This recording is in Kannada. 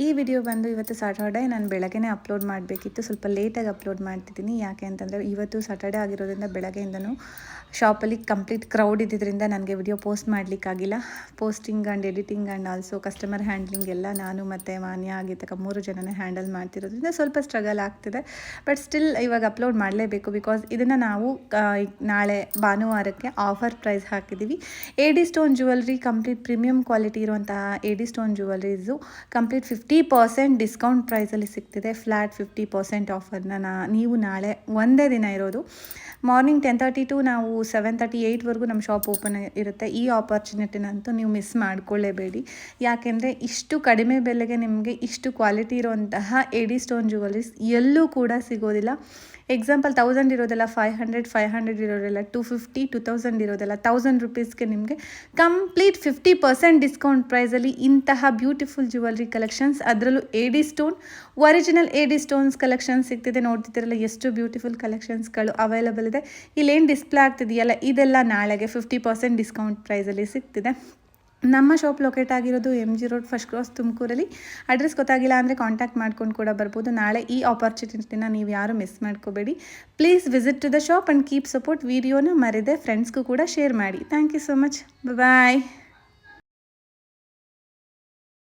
ಈ ವಿಡಿಯೋ ಬಂದು ಇವತ್ತು ಸಾಟರ್ಡೆ ನಾನು ಬೆಳಗ್ಗೆನೇ ಅಪ್ಲೋಡ್ ಮಾಡಬೇಕಿತ್ತು, ಸ್ವಲ್ಪ ಲೇಟಾಗಿ ಅಪ್ಲೋಡ್ ಮಾಡ್ತಿದ್ದೀನಿ. ಯಾಕೆ ಅಂತಂದರೆ ಇವತ್ತು ಸಾಟರ್ಡೆ ಆಗಿರೋದ್ರಿಂದ ಬೆಳಗ್ಗೆಯಿಂದನೂ ಶಾಪಲ್ಲಿ ಕಂಪ್ಲೀಟ್ ಕ್ರೌಡ್ ಇದ್ದಿದ್ದರಿಂದ ನನಗೆ ವಿಡಿಯೋ ಪೋಸ್ಟ್ ಮಾಡಲಿಕ್ಕಾಗಿಲ್ಲ. Posting and editing and also customer handling ಎಲ್ಲ ನಾನು ಮತ್ತು ಮಾನ್ಯ ಆಗಿರ್ತಕ್ಕ 3 ಜನನೇ ಹ್ಯಾಂಡಲ್ ಮಾಡ್ತಿರೋದ್ರಿಂದ ಸ್ವಲ್ಪ ಸ್ಟ್ರಗಲ್ ಆಗ್ತಿದೆ. ಬಟ್ ಸ್ಟಿಲ್ ಇವಾಗ ಅಪ್ಲೋಡ್ ಮಾಡಲೇಬೇಕು, ಬಿಕಾಸ್ ಇದನ್ನು ನಾವು ನಾಳೆ ಭಾನುವಾರಕ್ಕೆ ಆಫರ್ ಪ್ರೈಸ್ ಹಾಕಿದ್ದೀವಿ. AD stone jewellery complete premium quality ಇರುವಂತಹ AD stone jewelleries complete 50% discount ಪ್ರೈಸಲ್ಲಿ ಸಿಗ್ತಿದೆ. ಫ್ಲ್ಯಾಟ್ 50% ಆಫರ್ನ ನೀವು ನಾಳೆ ಒಂದೇ ದಿನ ಇರೋದು. ಮಾರ್ನಿಂಗ್ 10:30 ಟು ನಾವು 7:38ವರೆಗೂ ನಮ್ಮ ಶಾಪ್ ಓಪನ್ ಇರುತ್ತೆ. ಈ ಆಪರ್ಚುನಿಟಿನಂತೂ ನೀವು ಮಿಸ್ ಮಾಡಿಕೊಳ್ಳೇಬೇಡಿ. ಯಾಕೆಂದರೆ ಇಷ್ಟು ಕಡಿಮೆ ಬೆಲೆಗೆ ನಿಮಗೆ ಇಷ್ಟು ಕ್ವಾಲಿಟಿ ಇರುವಂತಹ AD ಸ್ಟೋನ್ ಜ್ಯುವೆಲ್ರೀಸ್ ಎಲ್ಲೂ ಕೂಡ ಸಿಗೋದಿಲ್ಲ. ಎಕ್ಸಾಂಪಲ್ 1000 ಇರೋದೆಲ್ಲ 500 ಇರೋದೆಲ್ಲ 250, 2000 ಇರೋದೆಲ್ಲ 1000 ರುಪೀಸ್ಗೆ ನಿಮಗೆ ಕಂಪ್ಲೀಟ್ 50% ಡಿಸ್ಕೌಂಟ್ ಪ್ರೈಸಲ್ಲಿ ಇಂತಹ ಬ್ಯೂಟಿಫುಲ್ ಜ್ಯುವೆಲ್ರಿ ಕಲೆಕ್ಷನ್ಸ್, ಅದರಲ್ಲೂ AD stone original AD stones collections ಸಿಗ್ತಿದೆ. ನೋಡ್ತಿದ್ದೀರಲ್ಲ ಎಷ್ಟು ಬ್ಯೂಟಿಫುಲ್ ಕಲೆಕ್ಷನ್ಸ್ಗಳು ಅವೈಲಬಲ್ ಇದೆ. ಇಲ್ಲೇನು ಡಿಸ್ಪ್ಲೇ ಆಗ್ತಿದೆಯಲ್ಲ ಇದೆಲ್ಲ ನಾಳೆಗೆ 50% ಡಿಸ್ಕೌಂಟ್ ಪ್ರೈಸಲ್ಲಿ ಸಿಗ್ತಿದೆ. ನಮ್ಮ ಶಾಪ್ ಲೊಕೇಟ್ ಆಗಿರೋದು MG ರೋಡ್ ಫಸ್ಟ್ ಕ್ರಾಸ್ ತುಮಕೂರಲ್ಲಿ. ಅಡ್ರೆಸ್ ಗೊತ್ತಾಗಿಲ್ಲ ಅಂದರೆ ಕಾಂಟ್ಯಾಕ್ಟ್ ಮಾಡ್ಕೊಂಡು ಕೂಡ ಬರ್ಬೋದು. ನಾಳೆ ಈ ಆಪರ್ಚುನಿಟಿನ ನೀವು ಯಾರು ಮಿಸ್ ಮಾಡ್ಕೋಬೇಡಿ. Please visit to the shop and keep support. ವಿಡಿಯೋನ ಮರೆದೆ ಫ್ರೆಂಡ್ಸ್ಗೂ ಕೂಡ ಶೇರ್ ಮಾಡಿ. Thank you so much. Bye.